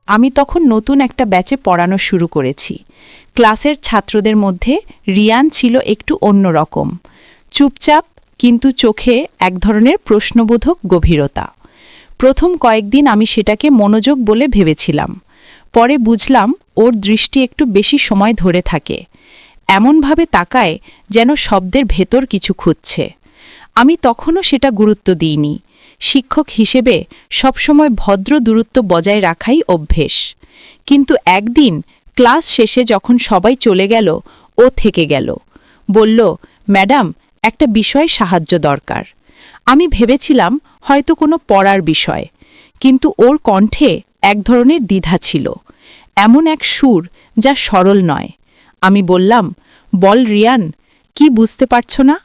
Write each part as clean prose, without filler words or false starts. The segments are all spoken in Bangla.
আমি তখন নতুন একটা ব্যাচে পড়ানো শুরু করেছি। ক্লাসের ছাত্রদের মধ্যে রিয়ান ছিল একটু অন্যরকম, চুপচাপ কিন্তু চোখে এক ধরনের প্রশ্নবোধক গভীরতা। প্রথম কয়েকদিন আমি সেটাকে মনোযোগ বলে ভেবেছিলাম। পরে বুঝলাম ওর দৃষ্টি একটু বেশি সময় ধরে থাকে, এমনভাবে তাকায় যেন শব্দের ভেতর কিছু খুঁজছে। আমি তখনও সেটা গুরুত্ব দিইনি। শিক্ষক হিসেবে সবসময় ভদ্র দূরত্ব বজায় রাখাই অভ্যেস। কিন্তু একদিন ক্লাস শেষে যখন সবাই চলে গেল, ও থেকে গেল। বলল, ম্যাডাম, একটা বিষয়ে সাহায্য দরকার। আমি ভেবেছিলাম হয়তো কোনো পড়ার বিষয়, কিন্তু ওর কণ্ঠে এক ধরনের দ্বিধা ছিল, এমন এক সুর যা সরল নয়। আমি বললাম, বল রিয়ান, কি বুঝতে পারছ না?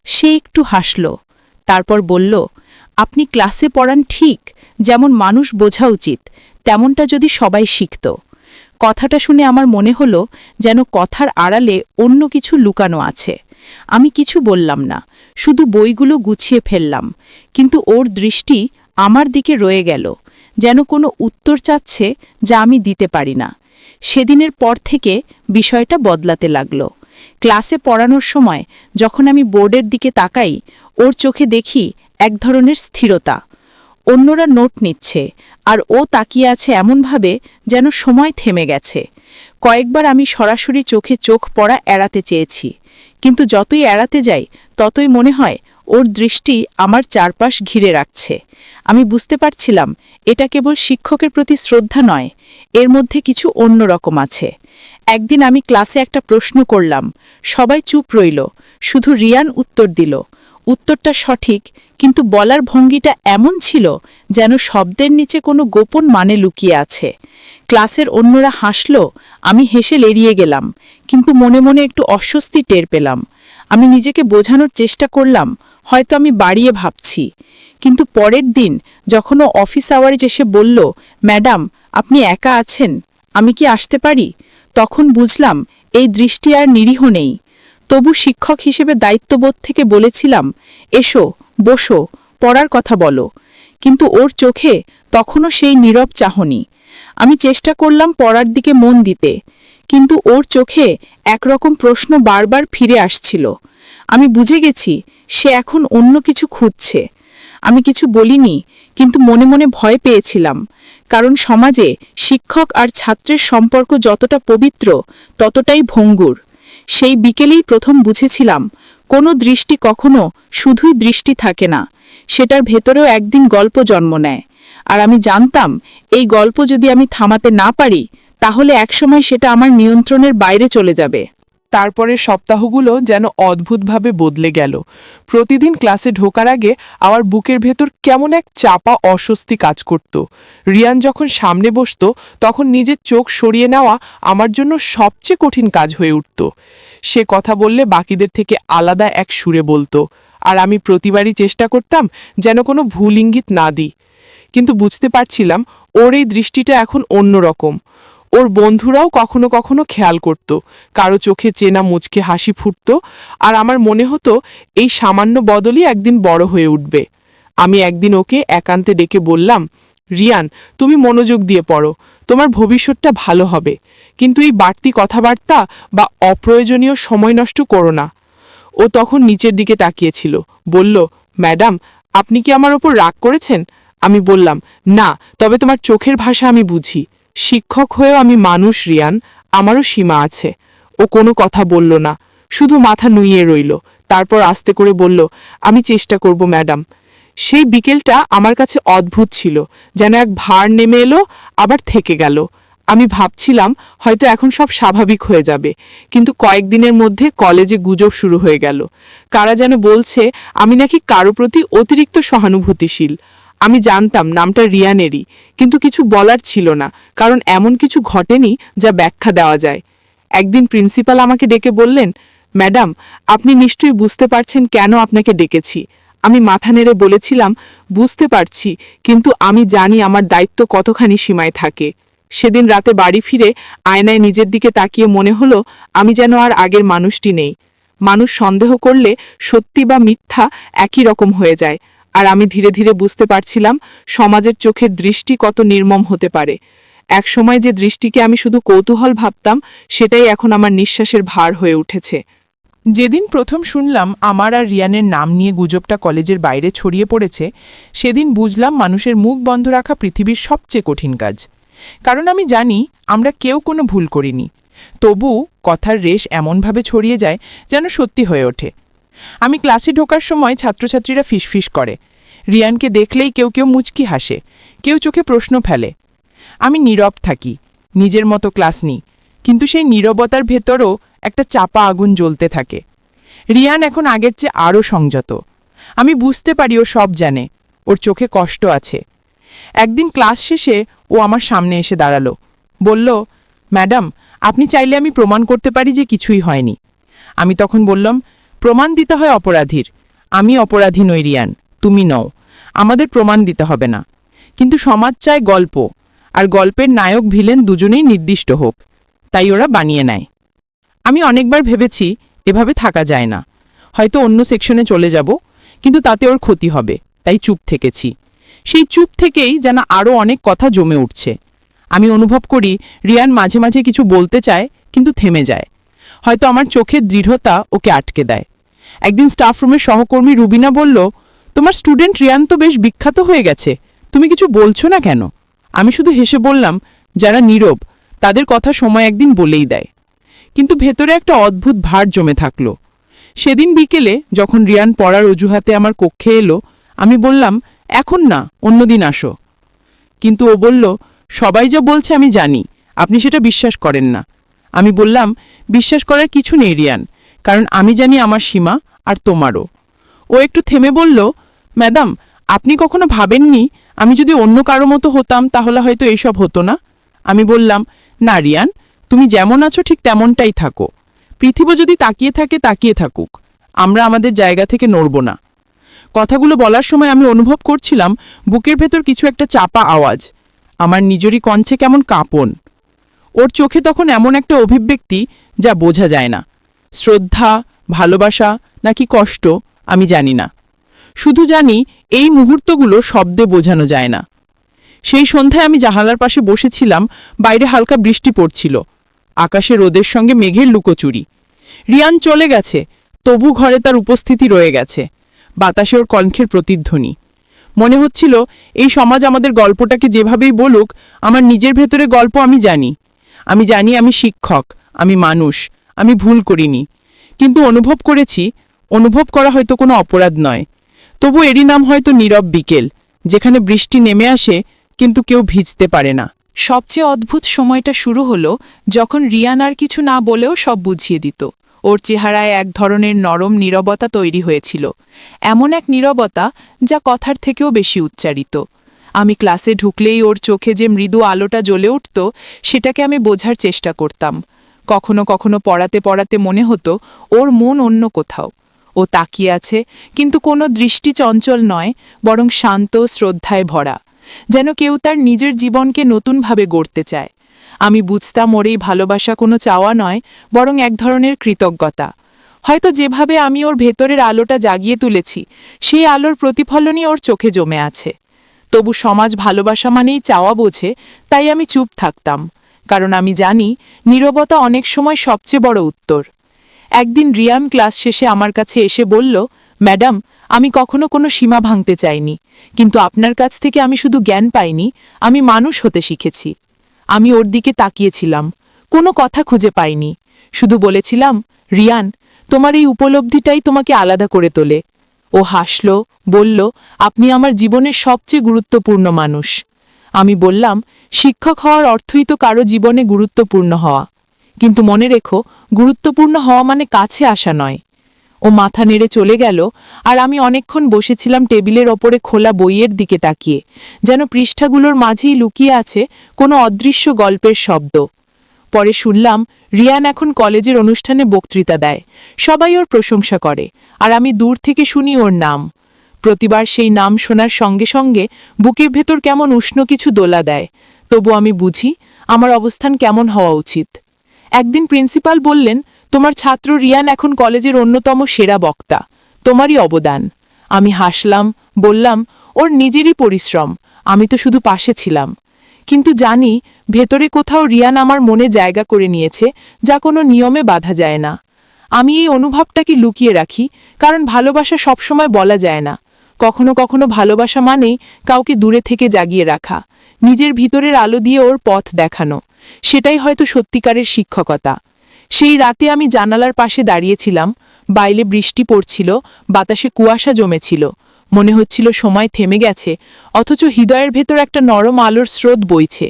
সে একটু হাসল, তারপর বলল, আপনি ক্লাসে পড়ান ঠিক, যেমন মানুষ বোঝা উচিত তেমনটা যদি সবাই শিখত। কথাটা শুনে আমার মনে হলো যেন কথার আড়ালে অন্য কিছু লুকানো আছে। আমি কিছু বললাম না, শুধু বইগুলো গুছিয়ে ফেললাম, কিন্তু ওর দৃষ্টি আমার দিকে রয়ে গেল, যেন কোনো উত্তর চাচ্ছে যা আমি দিতে পারি না। সেদিনের পর থেকে বিষয়টা বদলাতে লাগল। ক্লাসে পড়ানোর সময় যখন আমি বোর্ডের দিকে তাকাই, ওর চোখে দেখি এক ধরনের স্থিরতা। অন্যরা নোট নিচ্ছে, আর ও তাকিয়ে আছে এমনভাবে যেন সময় থেমে গেছে। কয়েকবার আমি সরাসরি চোখে চোখ পড়া এড়াতে চেয়েছি, কিন্তু যতই এড়াতে যাই ততই মনে হয় ওর দৃষ্টি আমার চারপাশ ঘিরে রাখছে। আমি বুঝতে পারছিলাম এটা কেবল শিক্ষকের প্রতি শ্রদ্ধা নয়, এর মধ্যে কিছু অন্যরকম আছে। একদিন আমি ক্লাসে একটা প্রশ্ন করলাম, সবাই চুপ রইল, শুধু রিয়ান উত্তর দিল। উত্তরটা সঠিক, কিন্তু বলার ভঙ্গিটা এমন ছিল যেন শব্দের নিচে কোনো গোপন মানে লুকিয়ে আছে। ক্লাসের অন্যরা হাসল, আমি হেসে এড়িয়ে গেলাম, কিন্তু মনে মনে একটু অস্বস্তি টের পেলাম। আমি নিজেকে বোঝানোর চেষ্টা করলাম হয়তো আমি বাড়িয়ে ভাবছি। কিন্তু পরের দিন যখন ও অফিস আওয়ারে এসে বলল, ম্যাডাম, আপনি একা আছেন, আমি কি আসতে পারি? তখন বুঝলাম এই দৃষ্টি আর নিরীহ নেই। তবু শিক্ষক হিসেবে দায়িত্ববোধ থেকে বলেছিলাম, এসো, বসো, পড়ার কথা বলো। কিন্তু ওর চোখে তখনও সেই নীরব চাহনি। আমি চেষ্টা করলাম পড়ার দিকে মন দিতে, কিন্তু ওর চোখে একরকম প্রশ্ন বারবার ফিরে আসছিল। আমি বুঝে গেছি সে এখন অন্য কিছু খুঁজছে। আমি কিছু বলিনি, কিন্তু মনে মনে ভয় পেয়েছিলাম, কারণ সমাজে শিক্ষক আর ছাত্রের সম্পর্ক যতটা পবিত্র ততটাই ভঙ্গুর। সেই বিকেলেই প্রথম বুঝেছিলাম কোনো দৃষ্টি কখনো শুধুই দৃষ্টি থাকে না, সেটার ভেতরেও একদিন গল্প জন্ম নেয়। আর আমি জানতাম এই গল্প যদি আমি থামাতে না পারি, তাহলে একসময় সেটা আমার নিয়ন্ত্রণের বাইরে চলে যাবে। তারপরের সপ্তাহগুলো যেন অদ্ভুতভাবে বদলে গেল। প্রতিদিন ক্লাসে ঢোকার আগে আমার বুকের ভেতর কেমন এক চাপা অস্বস্তি কাজ করত। রিয়ান যখন সামনে বসত, তখন নিজের চোখ সরিয়ে নেওয়া আমার জন্য সবচেয়ে কঠিন কাজ হয়ে উঠত। সে কথা বললে বাকিদের থেকে আলাদা এক সুরে বলতো, আর আমি প্রতিবারই চেষ্টা করতাম যেন কোনো ভুল ইঙ্গিত না দিই। কিন্তু বুঝতে পারছিলাম ওর এই দৃষ্টিটা এখন অন্যরকম। ওর বন্ধুরাও কখনো কখনো খেয়াল করত, কারো চোখে চেনা মুচকে হাসি ফুটত, আর আমার মনে হতো এই সামান্য বদলই একদিন বড় হয়ে উঠবে। আমি একদিন ওকে একান্তে ডেকে বললাম, রিয়ান, তুমি মনোযোগ দিয়ে পড়ো, তোমার ভবিষ্যৎটা ভালো হবে, কিন্তু এই বাড়তি কথাবার্তা বা অপ্রয়োজনীয় সময় নষ্ট করো না। ও তখন নিচের দিকে তাকিয়েছিল, বলল, ম্যাডাম, আপনি কি আমার ওপর রাগ করেছেন? আমি বললাম, না, তবে তোমার চোখের ভাষা আমি বুঝি। শিক্ষক হয়েও আমি মানুষ রিয়ান, আমারও সীমা আছে। ও কোনো কথা বলল না, শুধু মাথা নুইয়ে রইল। তারপর আস্তে করে বলল, আমি চেষ্টা করব ম্যাডাম। সেই বিকেলটা আমার কাছে অদ্ভুত ছিল, যেন এক ভার নেমে এলো আবার থেকে গেল। আমি ভাবছিলাম হয়তো এখন সব স্বাভাবিক হয়ে যাবে, কিন্তু কয়েকদিনের মধ্যে কলেজে গুজব শুরু হয়ে গেল। কারা যেন বলছে আমি নাকি কারো প্রতি অতিরিক্ত সহানুভূতিশীল। আমি জানতাম নামটা রিয়ানেরই, কিন্তু কিছু বলার ছিল না, কারণ এমন কিছু ঘটেনি যা ব্যাখ্যা দেওয়া যায়। একদিন প্রিন্সিপাল আমাকে ডেকে বললেন, ম্যাডাম, আপনি নিশ্চয়ই বুঝতে পারছেন কেন আপনাকে ডেকেছি। আমি মাথা নেড়ে বলেছিলাম, বুঝতে পারছি, কিন্তু আমি জানি আমার দায়িত্ব কতখানি সীমায় থাকে। সেদিন রাতে বাড়ি ফিরে আয়নায় নিজের দিকে তাকিয়ে মনে হলো আমি যেন আর আগের মানুষটি নেই। মানুষ সন্দেহ করলে সত্যি বা মিথ্যা একই রকম হয়ে যায়, আর আমি ধীরে ধীরে বুঝতে পারছিলাম সমাজের চোখের দৃষ্টি কত নির্মম হতে পারে। একসময় যে দৃষ্টিকে আমি শুধু কৌতূহল ভাবতাম, সেটাই এখন আমার নিঃশ্বাসের ভার হয়ে উঠেছে। যেদিন প্রথম শুনলাম আমার আর রিয়ানের নাম নিয়ে গুজবটা কলেজের বাইরে ছড়িয়ে পড়েছে, সেদিন বুঝলাম মানুষের মুখ বন্ধ রাখা পৃথিবীর সবচেয়ে কঠিন কাজ। কারণ আমি জানি আমরা কেউ কোনো ভুল করিনি, তবু কথার রেশ এমনভাবে ছড়িয়ে যায় যেন সত্যি হয়ে ওঠে। আমি ক্লাসে ঢোকার সময় ছাত্রছাত্রীরা ফিসফিস করে, রিয়ানকে দেখলেই কেউ কেউ মুচকি হাসে, কেউ চোখে প্রশ্ন ফেলে। আমি নীরব থাকি, নিজের মতো ক্লাস নিই, কিন্তু সেই নীরবতার ভেতরও একটা চাপা আগুন জ্বলতে থাকে। রিয়ান এখন আগের চেয়ে আরও সংযত। আমি বুঝতে পারি ও সব জানে, ওর চোখে কষ্ট আছে। একদিন ক্লাস শেষে ও আমার সামনে এসে দাঁড়ালো, বলল, ম্যাডাম, আপনি চাইলে আমি প্রমাণ করতে পারি যে কিছুই হয়নি। আমি তখন বললাম, প্রমাণ দিতে হয় অপরাধীর, আমি অপরাধী নই রিয়ান, তুমি নও, আমাদের প্রমাণ দিতে হবে না। কিন্তু সমাজ চায় গল্প, আর গল্পের নায়ক ভিলেন দুজনেই নির্দিষ্ট হোক, তাই ওরা বানিয়ে নেয়। আমি অনেকবার ভেবেছি এভাবে থাকা যায় না, হয়তো অন্য সেকশনে চলে যাব, কিন্তু তাতে ওর ক্ষতি হবে, তাই চুপ থেকেছি। সেই চুপ থেকেই যেন আরও অনেক কথা জমে উঠছে। আমি অনুভব করি রিয়ান মাঝে মাঝে কিছু বলতে চায়, কিন্তু থেমে যায়। হয়তো আমার চোখের দৃঢ়তা ওকে আটকে দেয়। একদিন স্টাফ রুমের সহকর্মী রুবিনা বলল, তোমার স্টুডেন্ট রিয়ান তো বেশ বিখ্যাত হয়ে গেছে, তুমি কিছু বলছো না কেন? আমি শুধু হেসে বললাম, যারা নীরব তাদের কথা সময় একদিন বলেই দেয়। কিন্তু ভেতরে একটা অদ্ভুত ভার জমে থাকলো। সেদিন বিকেলে যখন রিয়ান পড়ার অজুহাতে আমার কক্ষে এলো, আমি বললাম, এখন না, অন্যদিন আসো। কিন্তু ও বলল, সবাই যা বলছে আমি জানি, আপনি সেটা বিশ্বাস করেন না। আমি বললাম, বিশ্বাস করার কিছু নেই রিয়ান, কারণ আমি জানি আমার সীমা, আর তোমারও। ও একটু থেমে বলল, ম্যাডাম, আপনি কখনো ভাবেননি আমি যদি অন্য কারো মতো হতাম তাহলে হয়তো এইসব হতো না? আমি বললাম, না রিয়ান, তুমি যেমন আছো ঠিক তেমনটাই থাকো। পৃথিবী যদি তাকিয়ে থাকে তাকিয়ে থাকুক, আমরা আমাদের জায়গা থেকে নড়ব না। কথাগুলো বলার সময় আমি অনুভব করছিলাম বুকের ভেতর কিছু একটা চাপা আওয়াজ, আমার নিজেরই কণ্ঠে কেমন কাঁপন। ওর চোখে তখন এমন একটা অভিব্যক্তি যা বোঝা যায় না, শ্রদ্ধা, ভালোবাসা নাকি কষ্ট আমি জানি না, শুধু জানি এই মুহূর্তগুলো শব্দে বোঝানো যায় না। সেই সন্ধ্যায় আমি জানালার পাশে বসেছিলাম, বাইরে হালকা বৃষ্টি পড়ছিল, আকাশে রোদের সঙ্গে মেঘের লুকোচুরি। রিয়ান চলে গেছে, তবু ঘরে তার উপস্থিতি রয়ে গেছে, বাতাসে ওর কণ্ঠের প্রতিধ্বনি। মনে হচ্ছিল এই সমাজ আমাদের গল্পটাকে যেভাবেই বলুক, আমার নিজের ভেতরে গল্প আমি জানি। আমি জানি আমি শিক্ষক, আমি মানুষ, আমি ভুল করিনি, কিন্তু অনুভব করেছি অনুভব করা হয়তো কোনো অপরাধ নয়। তবু এরই নাম হয়তো নীরব বিকেল, যেখানে বৃষ্টি নেমে আসে কিন্তু কেউ ভিজতে পারে না। সবচেয়ে অদ্ভুত সময়টা শুরু হলো যখন রিয়ান আর কিছু না বলেও সব বুঝিয়ে দিত। ওর চেহারায় এক ধরনের নরম নীরবতা তৈরি হয়েছিল, এমন এক নীরবতা যা কথার থেকেও বেশি উচ্চারিত। আমি ক্লাসে ঢুকলেই ওর চোখে যে মৃদু আলোটা জ্বলে উঠত, সেটাকে আমি বোঝার চেষ্টা করতাম। কখনো কখনো পড়াতে পড়াতে মনে হতো ওর মন অন্য কোথাও। ও তাকিয়ে আছে, কিন্তু কোনো দৃষ্টি চঞ্চল নয়, বরং শান্ত, শ্রদ্ধায় ভরা, যেন কেউ তার নিজের জীবনকে নতুনভাবে গড়তে চায়। আমি বুঝতাম ওর এই ভালোবাসা কোনো চাওয়া নয়, বরং এক ধরনের কৃতজ্ঞতা। হয়তো যেভাবে আমি ওর ভেতরের আলোটা জাগিয়ে তুলেছি, সেই আলোর প্রতিফলনই ওর চোখে জমে আছে। তবু সমাজ ভালোবাসা মানেই চাওয়া বোঝে, তাই আমি চুপ থাকতাম, কারণ আমি জানি নীরবতা অনেক সময় সবচেয়ে বড় উত্তর। একদিন রিয়ান ক্লাস শেষে আমার কাছে এসে বলল, ম্যাডাম, আমি কখনো কোনো সীমা ভাঙতে চাইনি, কিন্তু আপনার কাছ থেকে আমি শুধু জ্ঞান পাইনি, আমি মানুষ হতে শিখেছি। আমি ওর দিকে তাকিয়েছিলাম, কোনো কথা খুঁজে পাইনি, শুধু বলেছিলাম, রিয়ান, তোমার এই উপলব্ধিটাই তোমাকে আলাদা করে তোলে। ও হাসল, বলল, আপনি আমার জীবনের সবচেয়ে গুরুত্বপূর্ণ মানুষ। আমি বললাম, শিক্ষক হওয়ার অর্থই তো কারো জীবনে গুরুত্বপূর্ণ হওয়া, কিন্তু মনে রেখো, গুরুত্বপূর্ণ হওয়া মানে কাছে আসা নয়। ও মাথা নেড়ে চলে গেল, আর আমি অনেকক্ষণ বসেছিলাম টেবিলের ওপরে খোলা বইয়ের দিকে তাকিয়ে, যেন পৃষ্ঠাগুলোর মাঝেই লুকিয়ে আছে কোনো অদৃশ্য গল্পের শব্দ। পরে শুনলাম রিয়ান এখন কলেজের অনুষ্ঠানে বক্তৃতা দেয়, সবাই ওর প্রশংসা করে, আর আমি দূর থেকে শুনি ওর নাম। প্রতিবার সেই নাম শোনার সঙ্গে সঙ্গে বুকের ভেতর কেমন উষ্ণ কিছু দোলা দেয়। তবু আমি বুঝি আমার অবস্থান কেমন হওয়া উচিত। একদিন প্রিন্সিপাল বললেন, তোমার ছাত্র রিয়ান এখন কলেজের অন্যতম সেরা বক্তা, তোমারই অবদান। আমি হাসলাম, বললাম, ওর নিজেরই পরিশ্রম, আমি তো শুধু পাশে ছিলাম। কিন্তু জানি ভেতরে কোথাও রিয়ান আমার মনে জায়গা করে নিয়েছে, যা কোনো নিয়মে বাধা যায় না। আমি এই অনুভবটাকে লুকিয়ে রাখি, কারণ ভালোবাসা সবসময় বলা যায় না। কখনো কখনো ভালোবাসা মানেই কাউকে দূরে থেকে জাগিয়ে রাখা, নিজের ভিতরের আলো দিয়ে ওর পথ দেখানো। সেটাই হয়তো সত্যিকারের শিক্ষকতা। সেই রাতে আমি জানালার পাশে দাঁড়িয়েছিলাম। বাইরে বৃষ্টি পড়ছিল, বাতাসে কুয়াশা জমেছিল। মনে হচ্ছিল সময় থেমে গেছে, অথচ হৃদয়ের ভেতর একটা নরম আলোর স্রোত বইছে।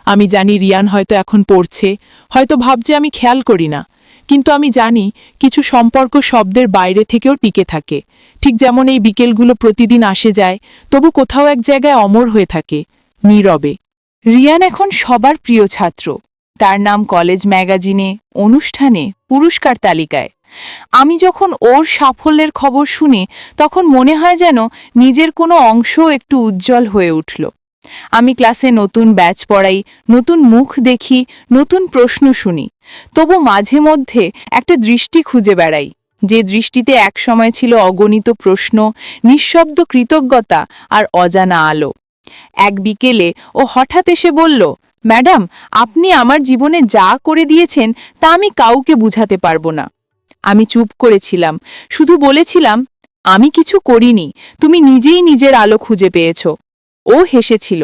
আমি জানি রিয়ান হয়তো এখন পড়ছে, হয়তো ভাবছে আমি খেয়াল করি না। কিন্তু আমি জানি কিছু সম্পর্ক শব্দের বাইরে থেকেও টিকে থাকে, ঠিক যেমন এই বিকেলগুলো প্রতিদিন আসে যায়, তবু কোথাও এক জায়গায় অমর হয়ে থাকে, নীরবে। রিয়ান এখন সবার প্রিয় ছাত্র। তার নাম কলেজ ম্যাগাজিনে, অনুষ্ঠানে, পুরস্কার তালিকায়। আমি যখন ওর সাফল্যের খবর শুনি, তখন মনে হয় যেন নিজের কোনো অংশও একটু উজ্জ্বল হয়ে উঠল। আমি ক্লাসে নতুন ব্যাচ পড়াই, নতুন মুখ দেখি, নতুন প্রশ্ন শুনি। তবু মাঝে মধ্যে একটা দৃষ্টি খুঁজে বেড়াই, যে দৃষ্টিতে একসময় ছিল অগণিত প্রশ্ন, নিঃশব্দ কৃতজ্ঞতা আর অজানা আলো। এক বিকেলে ও হঠাৎ এসে বলল, ম্যাডাম, আপনি আমার জীবনে যা করে দিয়েছেন তা আমি কাউকে বুঝাতে পারবো না। আমি চুপ করেছিলাম, শুধু বলেছিলাম, আমি কিছু করিনি, তুমি নিজেই নিজের আলো খুঁজে পেয়েছ। ও হেসেছিল,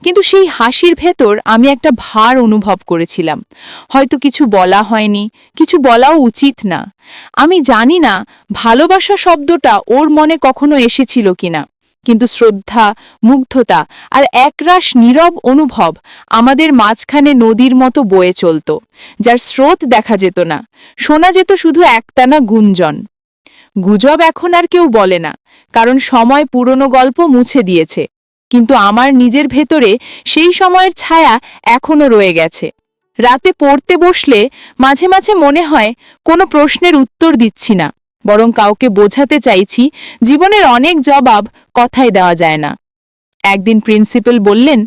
কিন্তু সেই হাসির ভেতর আমি একটা ভার অনুভব করেছিলাম। হয়তো কিছু বলা হয়নি, কিছু বলাও উচিত না। আমি জানি না ভালোবাসা শব্দটা ওর মনে কখনো এসেছিল কিনা, কিন্তু শ্রদ্ধা, মুগ্ধতা আর একরাশ নীরব অনুভব আমাদের মাঝখানে নদীর মতো বয়ে চলত, যার স্রোত দেখা যেত না, শোনা যেত শুধু একটানা গুঞ্জন। গুজব এখন আর কেউ বলে না, কারণ সময় পুরনো গল্প মুছে দিয়েছে। কিন্তু আমার নিজের ভেতরে সেই সময়ের ছায়া এখনো রয়ে গেছে। রাতে পড়তে বসলে মাঝে মাঝে মনে হয় কোনো প্রশ্নের উত্তর দিচ্ছি না, বরং কাউকে বোঝাতে চাইছি জীবনের অনেক জবাব কথায় দেওয়া যায় না। একদিন প্রিন্সিপাল বললেন,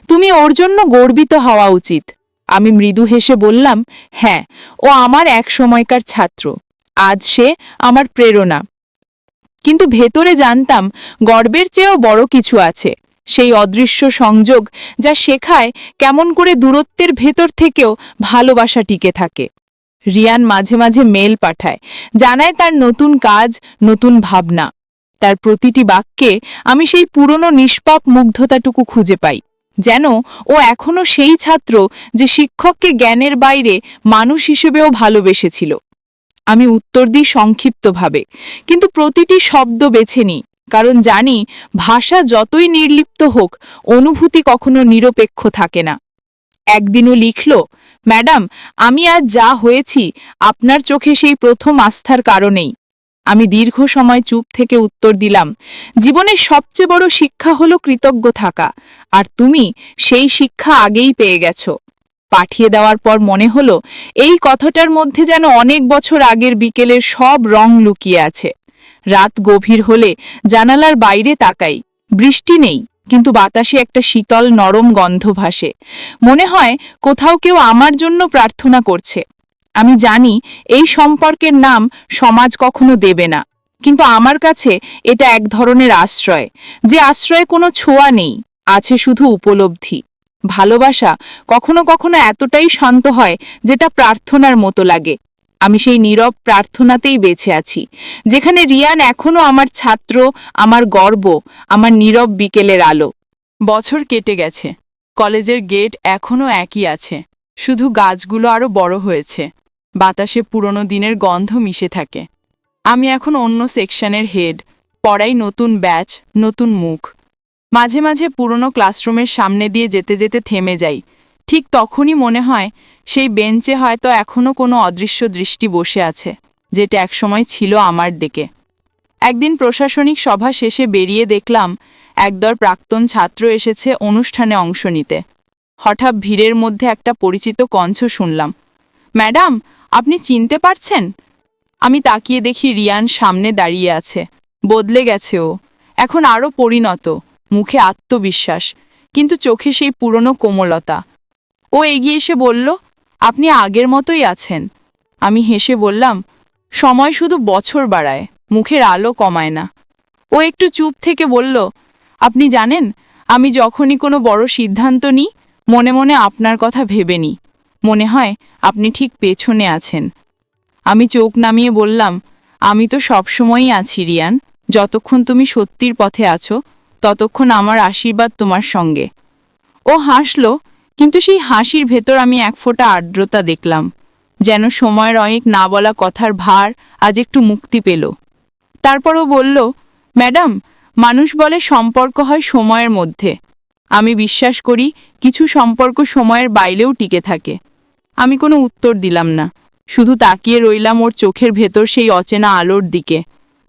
তুমি ওর জন্য গর্বিত হওয়া উচিত। আমি মৃদু হেসে বললাম, হ্যাঁ, ও আমার এক সময়কার ছাত্র, আজ সে আমার প্রেরণা। কিন্তু ভেতরে জানতাম গর্বের চেয়েও বড় কিছু আছে, সেই অদৃশ্য সংযোগ যা শেখায় কেমন করে দূরত্বের ভেতর থেকেও ভালোবাসা টিকে থাকে। রিয়ান মাঝে মাঝে মেল পাঠায়, জানায় তার নতুন কাজ, নতুন ভাবনা। তার প্রতিটি বাক্যে আমি সেই পুরনো নিষ্পাপ মুগ্ধতাটুকু খুঁজে পাই, যেন ও এখনো সেই ছাত্র যে শিক্ষককে জ্ঞানের বাইরে মানুষ হিসেবেও ভালোবেসেছিল। আমি উত্তর দিই সংক্ষিপ্তভাবে, কিন্তু প্রতিটি শব্দ বেছে নিই, কারণ জানি ভাষা যতই নির্লিপ্ত হোক, অনুভূতি কখনো নিরপেক্ষ থাকে না। একদিনও লিখল, ম্যাডাম, আমি আজ যা হয়েছি আপনার চোখে সেই প্রথম আস্থার কারণেই। আমি দীর্ঘ সময় চুপ থেকে উত্তর দিলাম, জীবনের সবচেয়ে বড় শিক্ষা হলো কৃতজ্ঞ থাকা, আর তুমি সেই শিক্ষা আগেই পেয়ে গেছো। পাঠিয়ে দেওয়ার পর মনে হলো এই কথাটার মধ্যে যেন অনেক বছর আগের বিকেলের সব রং লুকিয়ে আছে। রাত গভীর হলে জানালার বাইরে তাকাই, বৃষ্টি নেই, কিন্তু বাতাসে একটা শীতল নরম গন্ধ ভাসে। মনে হয় কোথাও কেউ আমার জন্য প্রার্থনা করছে। আমি জানি এই সম্পর্কের নাম সমাজ কখনো দেবে না, কিন্তু আমার কাছে এটা এক ধরনের আশ্রয়, যে আশ্রয়ে কোনো ছোঁয়া নেই, আছে শুধু উপলব্ধি। ভালোবাসা কখনো কখনো এতটাই শান্ত হয় যেটা প্রার্থনার মতো লাগে। আমি সেই নীরব প্রার্থনাতেই বেঁচে আছি, যেখানে রিয়ান এখনো আমার ছাত্র, আমার গর্ব, আমার নীরব বিকেলের আলো। বছর কেটে গেছে, কলেজের গেট এখনো একই আছে, শুধু গাছগুলো আরো বড় হয়েছে, বাতাসে পুরনো দিনের গন্ধ মিশে থাকে। আমি এখন অন্য সেকশনের হেড, পড়াই নতুন ব্যাচ, নতুন মুখ। মাঝে মাঝে পুরনো ক্লাসরুমের সামনে দিয়ে যেতে যেতে থেমে যাই। ঠিক তখনই মনে হয় সেই বেঞ্চে হয়তো এখনো কোনো অদৃশ্য দৃষ্টি বসে আছে, যেটা একসময় ছিল আমার দিকে। একদিন প্রশাসনিক সভা শেষে বেরিয়ে দেখলাম একদল প্রাক্তন ছাত্র এসেছে অনুষ্ঠানে অংশ নিতে। হঠাৎ ভিড়ের মধ্যে একটা পরিচিত কণ্ঠ শুনলাম, ম্যাডাম, আপনি চিনতে পারছেন? আমি তাকিয়ে দেখি রিয়ান সামনে দাঁড়িয়ে আছে। বদলে গেছে ও, এখন আরও পরিণত, মুখে আত্মবিশ্বাস, কিন্তু চোখে সেই পুরনো কোমলতা। ও এগিয়ে এসে বলল, আপনি আগের মতোই আছেন। আমি হেসে বললাম, সময় শুধু বছর বাড়ায়, মুখের আলো কমায় না। ও একটু চুপ থেকে বলল, আপনি জানেন, আমি যখনই কোনো বড় সিদ্ধান্ত নিই, মনে মনে আপনার কথা ভেবেনি, মনে হয় আপনি ঠিক পেছনে আছেন। আমি চোখ নামিয়ে বললাম, আমি তো সবসময়ই আছি রিয়ান, যতক্ষণ তুমি সত্যির পথে আছো ততক্ষণ আমার আশীর্বাদ তোমার সঙ্গে। ও হাসল, কিন্তু সেই হাসির ভেতর আমি এক ফোঁটা আর্দ্রতা দেখলাম, যেন সময়ের অনেক না বলা কথার ভার আজ একটু মুক্তি পেল। তারপরও বলল, ম্যাডাম, মানুষ বলে সম্পর্ক হয় সময়ের মধ্যে। আমি বিশ্বাস করি কিছু সম্পর্ক সময়ের বাইরেও টিকে থাকে। আমি কোনো উত্তর দিলাম না, শুধু তাকিয়ে রইলাম ওর চোখের ভেতর সেই অচেনা আলোর দিকে,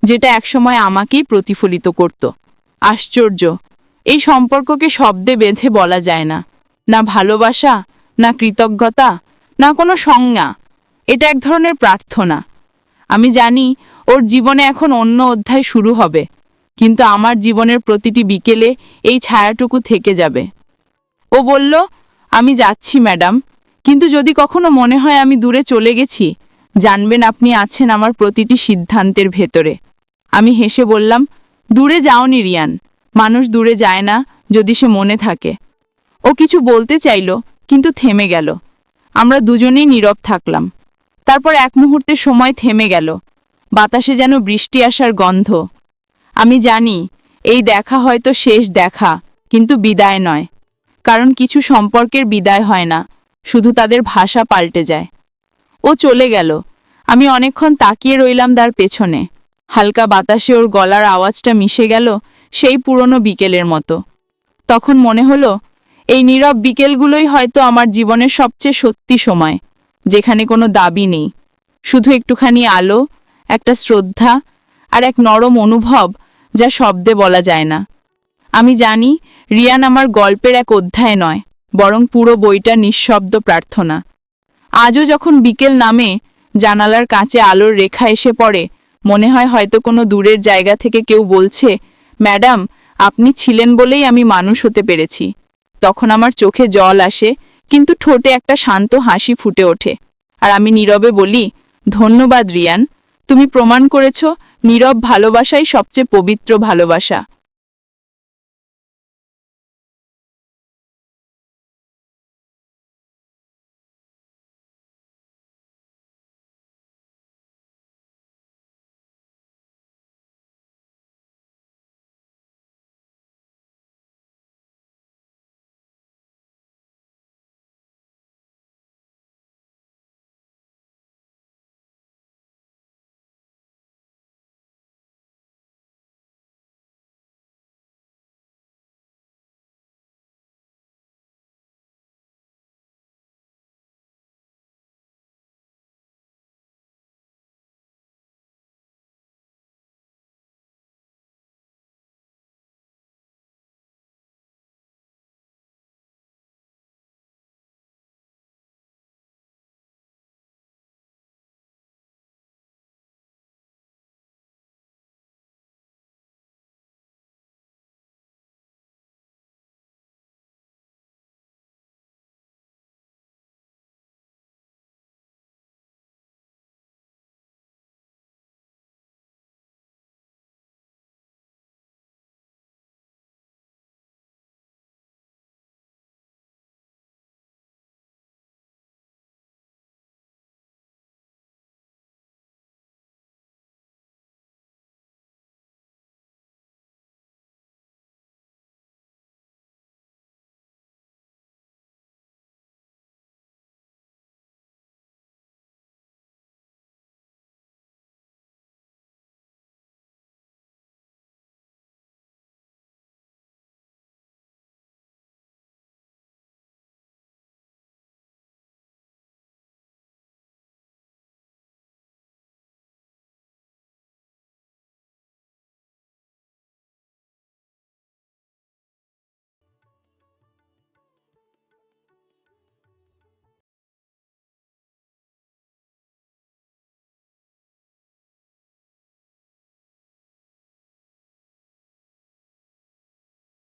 যেটা একসময় আমাকেই প্রতিফলিত করত। আশ্চর্য, এই সম্পর্ককে শব্দে বেঁধে বলা যায় না, না ভালোবাসা, না কৃতজ্ঞতা, না কোনো সংজ্ঞা। এটা এক ধরনের প্রার্থনা। আমি জানি ওর জীবনে এখন অন্য অধ্যায় শুরু হবে, কিন্তু আমার জীবনের প্রতিটি বিকেলে এই ছায়াটুকু থেকে যাবে। ও বলল, আমি যাচ্ছি ম্যাডাম, কিন্তু যদি কখনো মনে হয় আমি দূরে চলে গেছি, জানবেন আপনি আছেন আমার প্রতিটি সিদ্ধান্তের ভেতরে। আমি হেসে বললাম, দূরে যাওনি রিয়ান, মানুষ দূরে যায় না যদি সে মনে থাকে। ও কিছু বলতে চাইল, কিন্তু থেমে গেল। আমরা দুজনেই নীরব থাকলাম। তারপর এক মুহূর্তে সময় থেমে গেল, বাতাসে যেন বৃষ্টি আসার গন্ধ। আমি জানি এই দেখা হয়তো শেষ দেখা, কিন্তু বিদায় নয়, কারণ কিছু সম্পর্কের বিদায় হয় না, শুধু তাদের ভাষা পাল্টে যায়। ও চলে গেল। আমি অনেকক্ষণ তাকিয়ে রইলাম তার পেছনে। হালকা বাতাসে ওর গলার আওয়াজটা মিশে গেল সেই পুরনো বিকেলের মতো। তখন মনে হলো, এই নীরব বিকেলগুলোই হয়তো আমার জীবনের সবচেয়ে সত্যি সময়, যেখানে কোনো দাবি নেই, শুধু একটুখানি আলো, একটা শ্রদ্ধা আর এক নরম অনুভব যা শব্দে বলা যায় না। আমি জানি রিয়ান আমার গল্পের এক অধ্যায় নয়, বরং পুরো বইটা নিঃশব্দ প্রার্থনা। আজও যখন বিকেল নামে, জানালার কাঁচে আলোর রেখা এসে পড়ে, মনে হয় হয়তো কোনো দূরের জায়গা থেকে কেউ বলছে, ম্যাডাম, আপনি ছিলেন বলেই আমি মানুষ হতে পেরেছি। তখন আমার চোখে জল আসে, কিন্তু ঠোঁটে একটা শান্ত হাসি ফুটে ওঠে, আর আমি নীরবে বলি, ধন্যবাদ রিয়ান, তুমি প্রমাণ করেছ নীরব ভালোবাসাই সবচেয়ে পবিত্র ভালোবাসা।